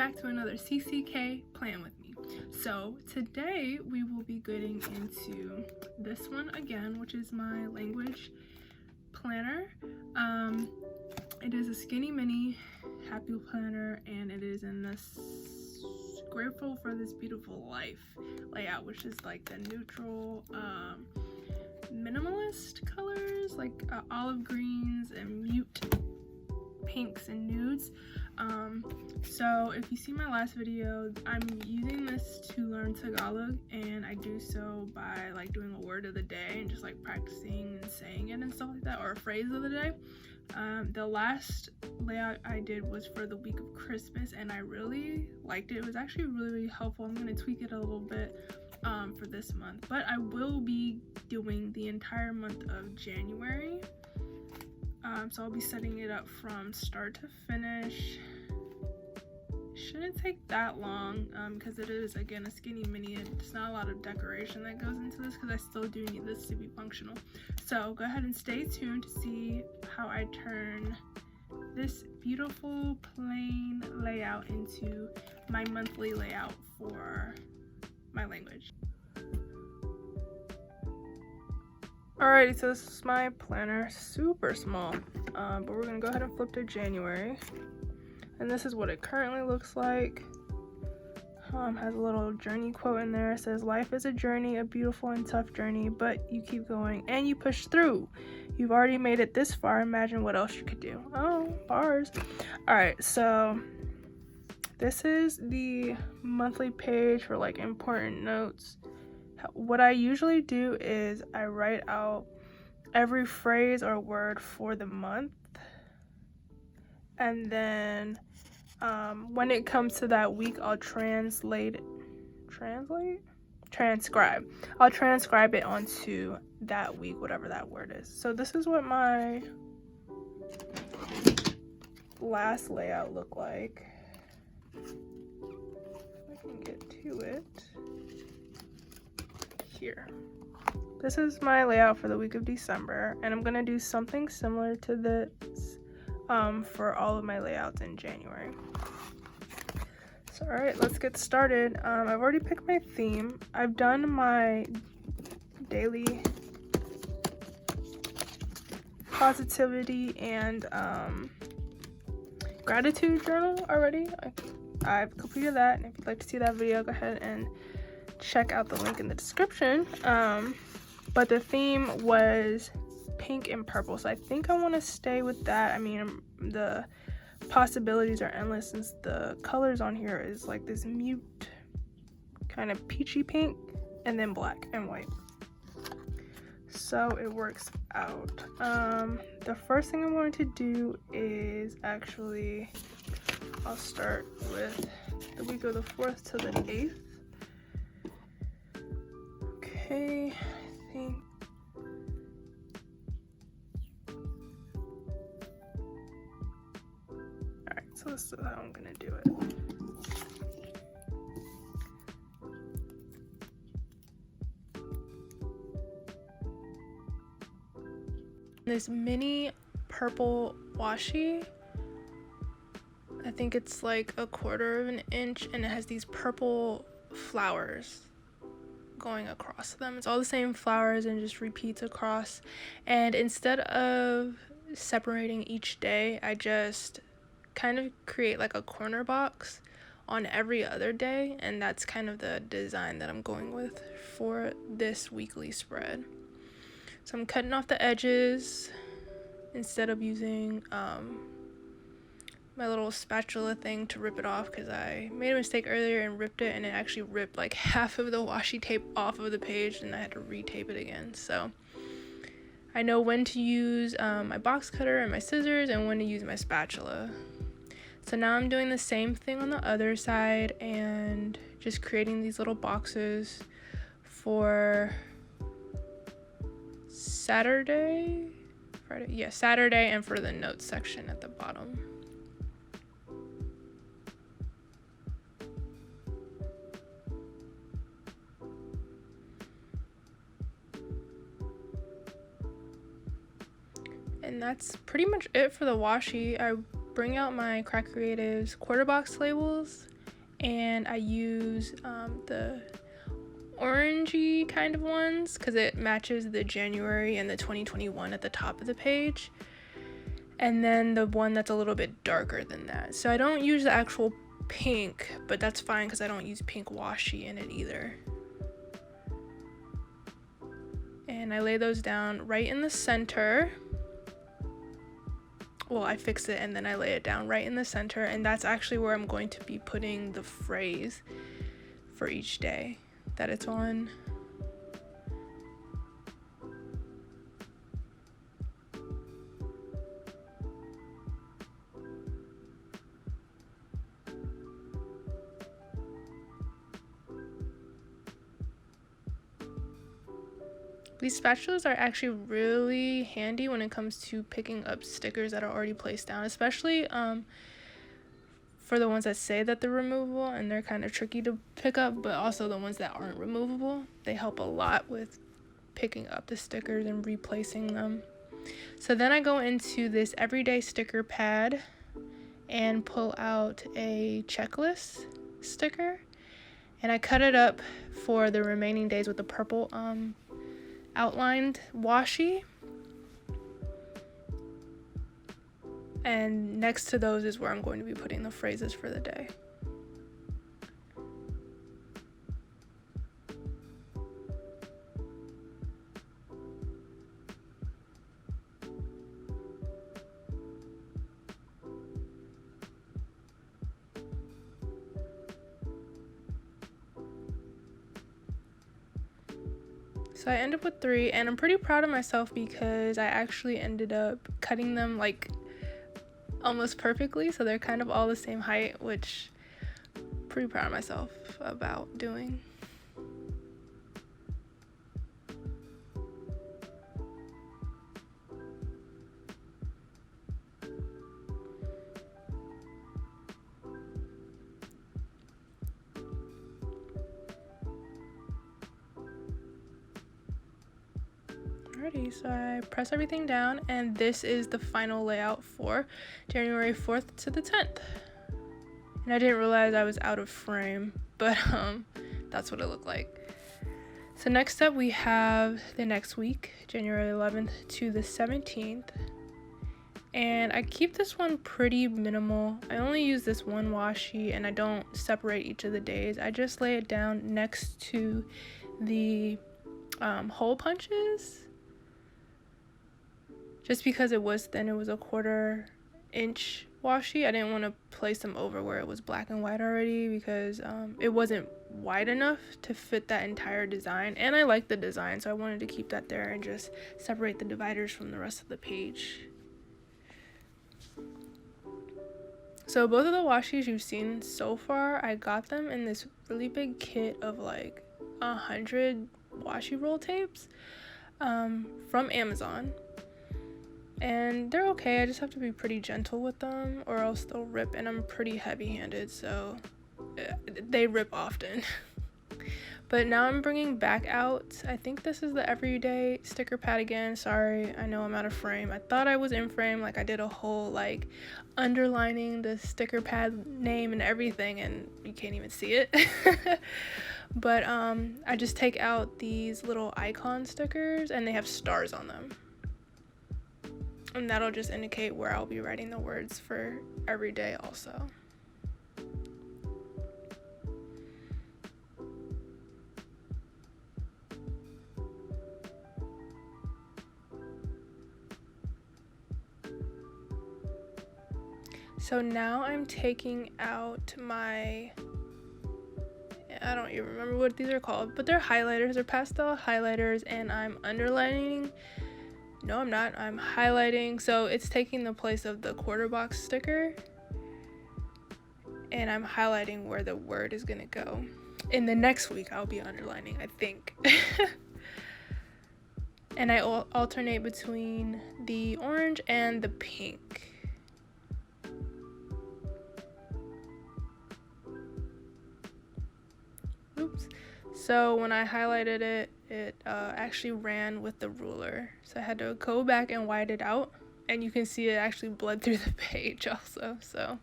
back to another CCK Plan With Me. So today we will be getting into this one again, which is my language planner. It is a skinny mini happy planner, and it is in this grateful for this beautiful life layout, which is like the neutral minimalist colors, like olive greens and mute pinks and nudes. So if you see my last video, I'm using this to learn Tagalog, and I do so by like doing a word of the day and just like practicing and saying it and stuff like that, or a phrase of the day. The last layout I did was for the week of Christmas, and I really liked it. It was actually really helpful. I'm going to tweak it a little bit for this month, but I will be doing the entire month of January. So I'll be setting it up from start to finish. Shouldn't take that long because it is, again, a skinny mini. It's not a lot of decoration that goes into this because I still do need this to be functional. So go ahead and stay tuned to see how I turn this beautiful plain layout into my monthly layout for my language. Alrighty, so this is my planner, super small, but we're gonna go ahead and flip to January, and this is what it currently looks like. Has a little journey quote in there. It says, "Life is a journey, a beautiful and tough journey, but you keep going and you push through. You've already made it this far. Imagine what else you could do." Oh, bars. Alright, so this is the monthly page for like important notes. What I usually do is I write out every phrase or word for the month, and then when it comes to that week, I'll transcribe. I'll transcribe it onto that week, whatever that word is. So this is what my last layout looked like. If I can get to it. Here. This is my layout for the week of December, and I'm gonna do something similar to this for all of my layouts in January. So alright, let's get started. I've already picked my theme. I've done my daily positivity and gratitude journal already. I've completed that, and if you'd like to see that video, go ahead and check out the link in the description. But the theme was pink and purple, so I think I want to stay with that. I mean, the possibilities are endless since the colors on here is like this mute kind of peachy pink and then black and white, so it works out. The first thing I'm going to do is actually, I'll start with the week of the 4th to the 8th. Okay, I think alright, so this is how I'm gonna do it. This mini purple washi, I think it's like 1/4 of an inch, and it has these purple flowers going across them. It's all the same flowers and just repeats across, and instead of separating each day, I just kind of create like a corner box on every other day, and that's kind of the design that I'm going with for this weekly spread. So I'm cutting off the edges instead of using my little spatula thing to rip it off, because I made a mistake earlier and ripped it, and it actually ripped like half of the washi tape off of the page, and I had to retape it again. So I know when to use my box cutter and my scissors, and when to use my spatula. So now I'm doing the same thing on the other side and just creating these little boxes for Saturday, and for the notes section at the bottom. And that's pretty much it for the washi. I bring out my Crack Creatives quarter box labels, and I use the orangey kind of ones because it matches the January and the 2021 at the top of the page, and then the one that's a little bit darker than that. So I don't use the actual pink, but that's fine because I don't use pink washi in it either. And I lay those down right in the center. Well, I fix it and then I lay it down right in the center, and that's actually where I'm going to be putting the phrase for each day that it's on. These spatulas are actually really handy when it comes to picking up stickers that are already placed down, especially for the ones that say that they're removable and they're kind of tricky to pick up, but also the ones that aren't removable. They help a lot with picking up the stickers and replacing them. So then I go into this everyday sticker pad and pull out a checklist sticker, and I cut it up for the remaining days with the purple outlined washi, and next to those is where I'm going to be putting the phrases for the day. So I ended up with 3, and I'm pretty proud of myself because I actually ended up cutting them like almost perfectly, so they're kind of all the same height, which I'm pretty proud of myself about doing. Alrighty, so I press everything down, and this is the final layout for January 4th to the 10th. And I didn't realize I was out of frame, but that's what it looked like. So next up we have the next week, January 11th to the 17th. And I keep this one pretty minimal. I only use this one washi, and I don't separate each of the days. I just lay it down next to the hole punches. Just because it was thin, it was a 1/4 inch washi. I didn't want to place them over where it was black and white already because it wasn't wide enough to fit that entire design. And I like the design, so I wanted to keep that there and just separate the dividers from the rest of the page. So both of the washis you've seen so far, I got them in this really big kit of like 100 washi roll tapes from Amazon. And they're okay. I just have to be pretty gentle with them or else they'll rip, and I'm pretty heavy-handed, so they rip often. But now I'm bringing back out, I think this is the everyday sticker pad again. Sorry, I know I'm out of frame. I thought I was in frame, like I did a whole like underlining the sticker pad name and everything, and you can't even see it. But I just take out these little icon stickers, and they have stars on them. And that'll just indicate where I'll be writing the words for every day also. So now I'm taking out my, I don't even remember what these are called, but they're highlighters, they're pastel highlighters, and I'm underlining. No, I'm not. I'm highlighting. So it's taking the place of the quarter box sticker, and I'm highlighting where the word is gonna go. In the next week, I'll be underlining, I think. And I alternate between the orange and the pink. Oops. So when I highlighted it, it actually ran with the ruler. So I had to go back and white it out, and you can see it actually bled through the page also. So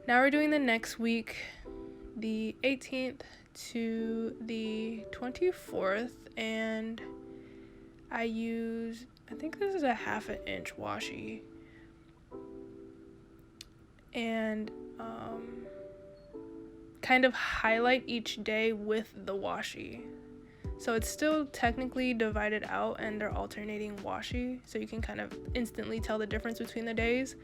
Now we're doing the next week, the 18th to the 24th, and I think this is a 1/2 inch washi, and kind of highlight each day with the washi. So it's still technically divided out and they're alternating washi, so you can kind of instantly tell the difference between the days.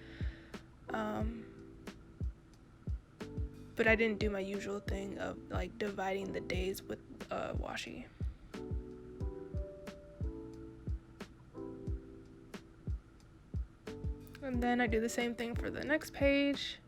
But I didn't do my usual thing of like dividing the days with washi. And then I do the same thing for the next page.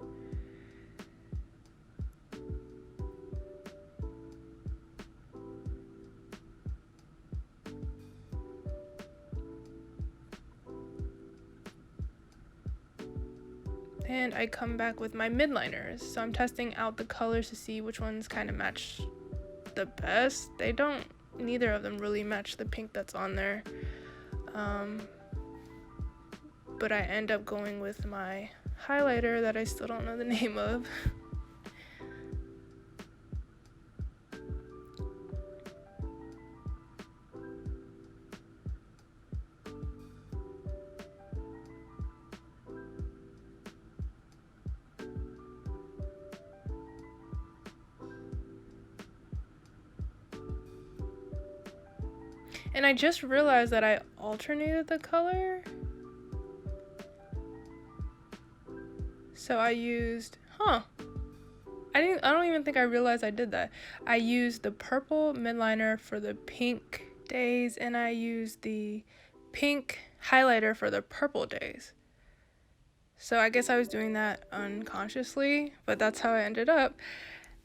And I come back with my midliners. So I'm testing out the colors to see which ones kind of match the best. Neither of them really match the pink that's on there. But I end up going with my highlighter that I still don't know the name of. And I just realized that I alternated the color. So I used, I don't even think I realized I did that. I used the purple midliner for the pink days, and I used the pink highlighter for the purple days. So I guess I was doing that unconsciously, but that's how I ended up.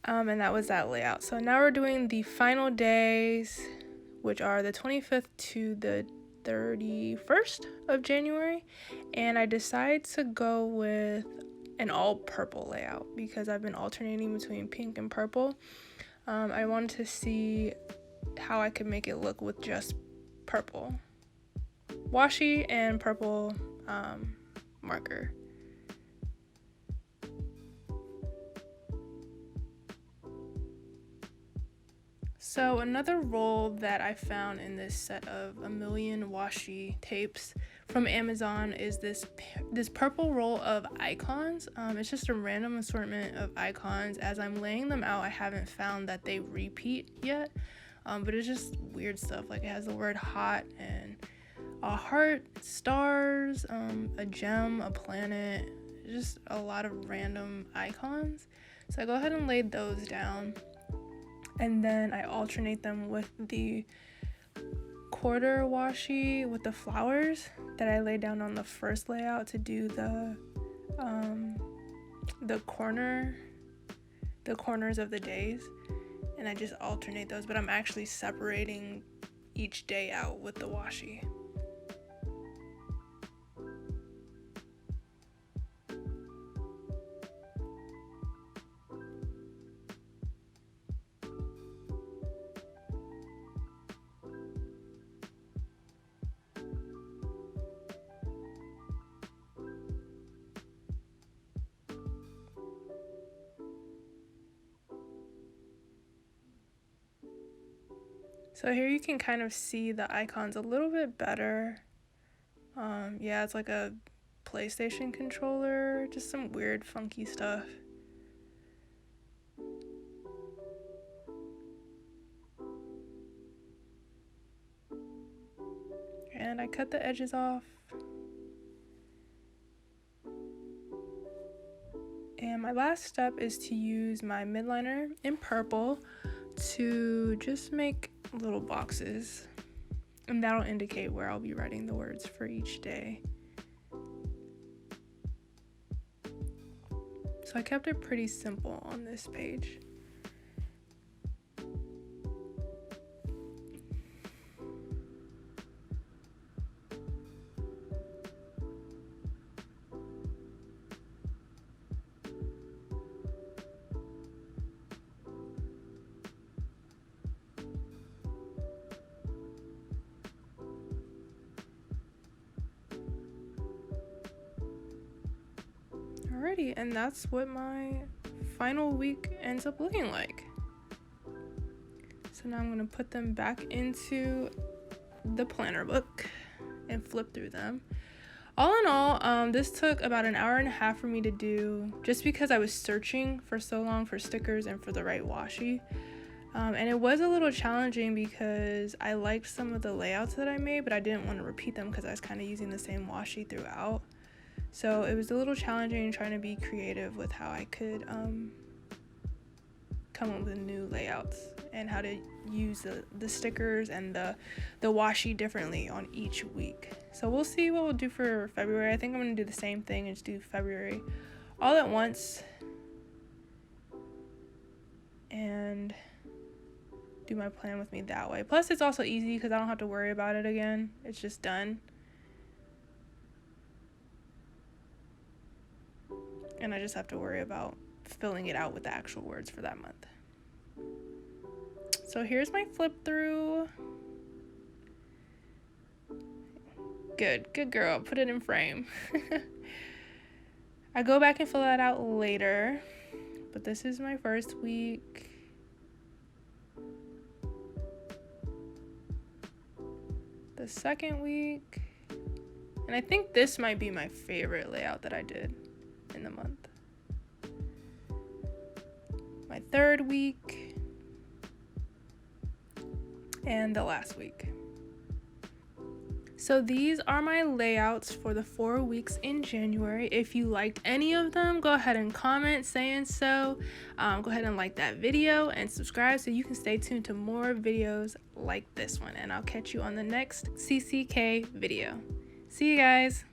And that was that layout. So now we're doing the final days, which are the 25th to the 31st of January. And I decided to go with an all purple layout because I've been alternating between pink and purple. I wanted to see how I could make it look with just purple washi and purple marker. So another roll that I found in this set of 1,000,000 washi tapes from Amazon is this purple roll of icons. It's just a random assortment of icons. As I'm laying them out, I haven't found that they repeat yet, but it's just weird stuff. Like it has the word hot and a heart, stars, a gem, a planet, just a lot of random icons. So I go ahead and lay those down. And then I alternate them with the quarter washi with the flowers that I laid down on the first layout to do the corners of the days. And I just alternate those, but I'm actually separating each day out with the washi. So here you can kind of see the icons a little bit better. Yeah, it's like a PlayStation controller, just some weird funky stuff. And I cut the edges off. And my last step is to use my midliner in purple to just make little boxes, and that'll indicate where I'll be writing the words for each day. So I kept it pretty simple on this page. Alrighty, and that's what my final week ends up looking like. So now I'm gonna put them back into the planner book and flip through them. All in all, this took about an hour and a half for me to do, just because I was searching for so long for stickers and for the right washi. And it was a little challenging because I liked some of the layouts that I made, but I didn't want to repeat them because I was kind of using the same washi throughout. So it was a little challenging trying to be creative with how I could come up with new layouts and how to use the stickers and the washi differently on each week. So we'll see what we'll do for February. I think I'm going to do the same thing and just do February all at once and do my plan with me that way. Plus it's also easy because I don't have to worry about it again. It's just done. And I just have to worry about filling it out with the actual words for that month. So here's my flip through. Good girl, put it in frame. I go back and fill that out later, but this is my first week. The second week, and I think this might be my favorite layout that I did in the month. My third week, and the last week. So these are my layouts for the 4 weeks in January. If you liked any of them, go ahead and comment saying so. Go ahead and like that video and subscribe so you can stay tuned to more videos like this one. And I'll catch you on the next CCK video. See you guys.